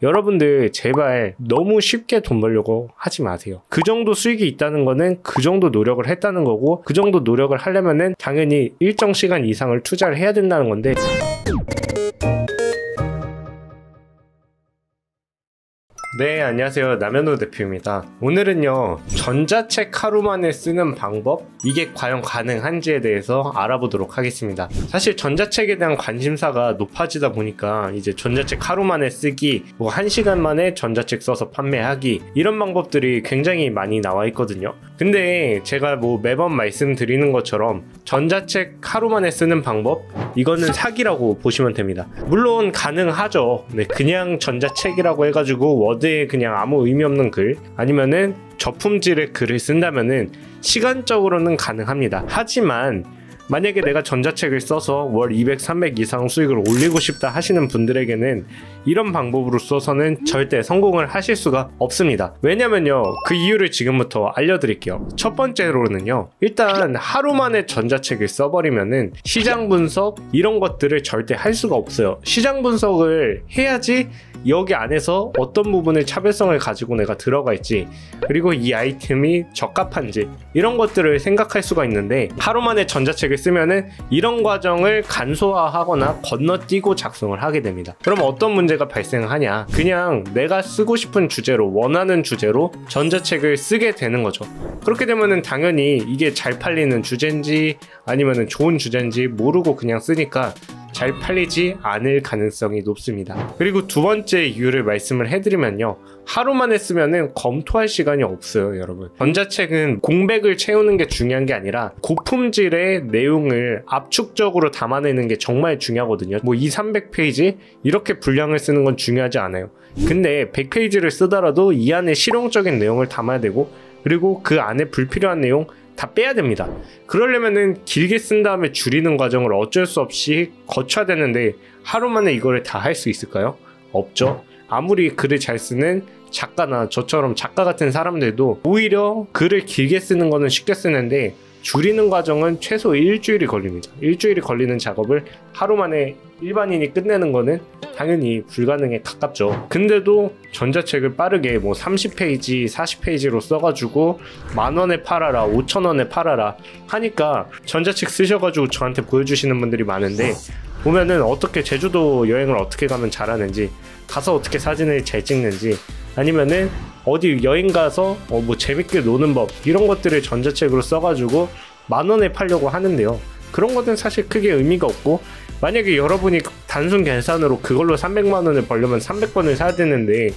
여러분들 제발 너무 쉽게 돈 벌려고 하지 마세요. 그 정도 수익이 있다는 거는 그 정도 노력을 했다는 거고, 그 정도 노력을 하려면은 당연히 일정 시간 이상을 투자를 해야 된다는 건데, 네, 안녕하세요. 남현우 대표입니다. 오늘은요, 전자책 하루 만에 쓰는 방법, 이게 과연 가능한지에 대해서 알아보도록 하겠습니다. 사실 전자책에 대한 관심사가 높아지다 보니까 이제 전자책 하루 만에 쓰기, 1시간 만에 전자책 써서 판매하기, 이런 방법들이 굉장히 많이 나와 있거든요. 근데 제가 매번 말씀드리는 것처럼 전자책 하루 만에 쓰는 방법, 이거는 사기라고 보시면 됩니다. 물론 가능하죠. 네, 그냥 전자책이라고 해가지고 워드에 그냥 아무 의미 없는 글, 아니면은 저품질의 글을 쓴다면은 시간적으로는 가능합니다. 하지만 만약에 내가 전자책을 써서 월 200, 300 이상 수익을 올리고 싶다 하시는 분들에게는 이런 방법으로 써서는 절대 성공을 하실 수가 없습니다. 왜냐면요, 그 이유를 지금부터 알려드릴게요. 첫 번째로는요, 일단 하루 만에 전자책을 써버리면은 시장 분석 이런 것들을 절대 할 수가 없어요. 시장 분석을 해야지 여기 안에서 어떤 부분을 차별성을 가지고 내가 들어가 있지, 그리고 이 아이템이 적합한지, 이런 것들을 생각할 수가 있는데, 하루 만에 전자책을 쓰면은 이런 과정을 간소화하거나 건너뛰고 작성을 하게 됩니다. 그럼 어떤 문제가 발생하냐, 그냥 내가 쓰고 싶은 주제로, 원하는 주제로 전자책을 쓰게 되는 거죠. 그렇게 되면은 당연히 이게 잘 팔리는 주제인지 아니면은 좋은 주제인지 모르고 그냥 쓰니까 잘 팔리지 않을 가능성이 높습니다. 그리고 두 번째 이유를 말씀을 해드리면요, 하루 만에 쓰면은 검토할 시간이 없어요, 여러분. 전자책은 공백을 채우는 게 중요한 게 아니라 고품질의 내용을 압축적으로 담아내는 게 정말 중요하거든요. 200, 300페이지 이렇게 분량을 쓰는 건 중요하지 않아요. 근데 100페이지를 쓰더라도 이 안에 실용적인 내용을 담아야 되고, 그리고 그 안에 불필요한 내용 다 빼야 됩니다. 그러려면은 길게 쓴 다음에 줄이는 과정을 어쩔 수 없이 거쳐야 되는데, 하루 만에 이거를 다 할 수 있을까요? 없죠. 아무리 글을 잘 쓰는 작가나 저처럼 작가 같은 사람들도 오히려 글을 길게 쓰는 거는 쉽게 쓰는데 줄이는 과정은 최소 일주일이 걸립니다. 일주일이 걸리는 작업을 하루 만에 일반인이 끝내는 거는 당연히 불가능에 가깝죠. 근데도 전자책을 빠르게 30페이지, 40페이지로 써가지고 10,000원에 팔아라, 5,000원에 팔아라 하니까 전자책 쓰셔가지고 저한테 보여주시는 분들이 많은데, 보면은 어떻게 제주도 여행을 어떻게 가면 잘하는지, 가서 어떻게 사진을 잘 찍는지, 아니면은 어디 여행 가서 재밌게 노는 법, 이런 것들을 전자책으로 써가지고 10,000원에 팔려고 하는데요, 그런 것은 사실 크게 의미가 없고, 만약에 여러분이 단순 계산으로 그걸로 300만 원을 벌려면 300번을 사야 되는데,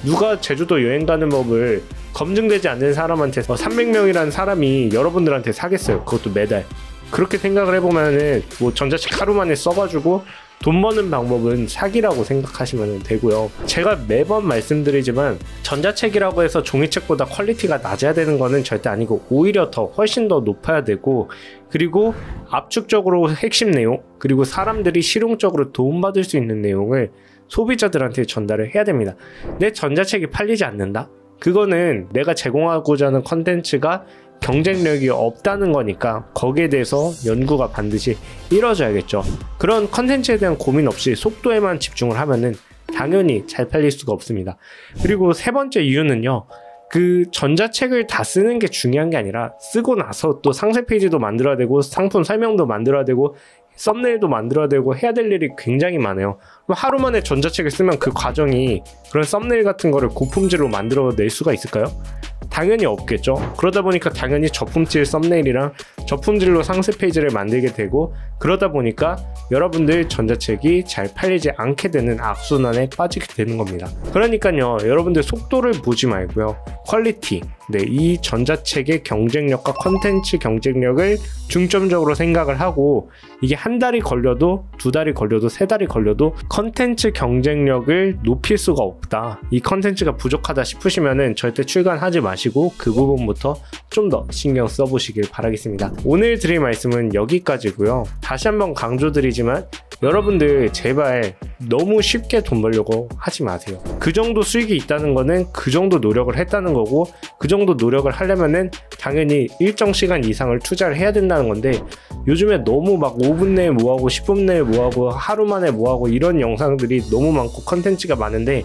누가 제주도 여행 가는 법을 검증되지 않는 사람한테 300명이라는 사람이 여러분들한테 사겠어요? 그것도 매달. 그렇게 생각을 해보면은 전자책 하루 만에 써가지고 돈 버는 방법은 사기라고 생각하시면 되고요. 제가 매번 말씀드리지만 전자책이라고 해서 종이책보다 퀄리티가 낮아야 되는 거는 절대 아니고, 오히려 훨씬 더 높아야 되고, 그리고 압축적으로 핵심 내용, 그리고 사람들이 실용적으로 도움받을 수 있는 내용을 소비자들한테 전달을 해야 됩니다. 내 전자책이 팔리지 않는다? 그거는 내가 제공하고자 하는 컨텐츠가 경쟁력이 없다는 거니까 거기에 대해서 연구가 반드시 이루어져야겠죠. 그런 컨텐츠에 대한 고민 없이 속도에만 집중을 하면은 당연히 잘 팔릴 수가 없습니다. 그리고 세 번째 이유는요, 그 전자책을 다 쓰는 게 중요한 게 아니라, 쓰고 나서 또 상세 페이지도 만들어야 되고, 상품 설명도 만들어야 되고, 썸네일도 만들어야 되고 해야 될 일이 굉장히 많아요. 하루 만에 전자책을 쓰면 그 과정이 그런 썸네일 같은 거를 고품질로 만들어낼 수가 있을까요? 당연히 없겠죠. 그러다 보니까 당연히 저품질 썸네일이랑 저품질로 상세 페이지를 만들게 되고, 그러다 보니까 여러분들 전자책이 잘 팔리지 않게 되는 악순환에 빠지게 되는 겁니다. 그러니까요, 여러분들 속도를 보지 말고요, 퀄리티, 이 전자책의 경쟁력과 컨텐츠 경쟁력을 중점적으로 생각을 하고, 이게 한 달이 걸려도, 2달이 걸려도, 3달이 걸려도 컨텐츠 경쟁력을 높일 수가 없다, 이 컨텐츠가 부족하다 싶으시면은 절대 출간하지 마시고 그 부분부터 좀 더 신경 써보시길 바라겠습니다. 오늘 드릴 말씀은 여기까지고요. 다시 한번 강조드리지만 여러분들 제발 너무 쉽게 돈 벌려고 하지 마세요. 그 정도 수익이 있다는 거는 그 정도 노력을 했다는 거고, 그 정도 노력을 하려면은 당연히 일정 시간 이상을 투자를 해야 된다는 건데, 요즘에 너무 5분 내에 뭐하고 10분 내에 뭐하고 하루 만에 뭐하고 이런 영상들이 너무 많고 컨텐츠가 많은데,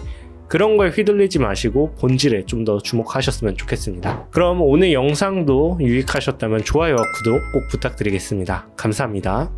그런 거에 휘둘리지 마시고 본질에 좀 더 주목하셨으면 좋겠습니다. 그럼 오늘 영상도 유익하셨다면 좋아요와 구독 꼭 부탁드리겠습니다. 감사합니다.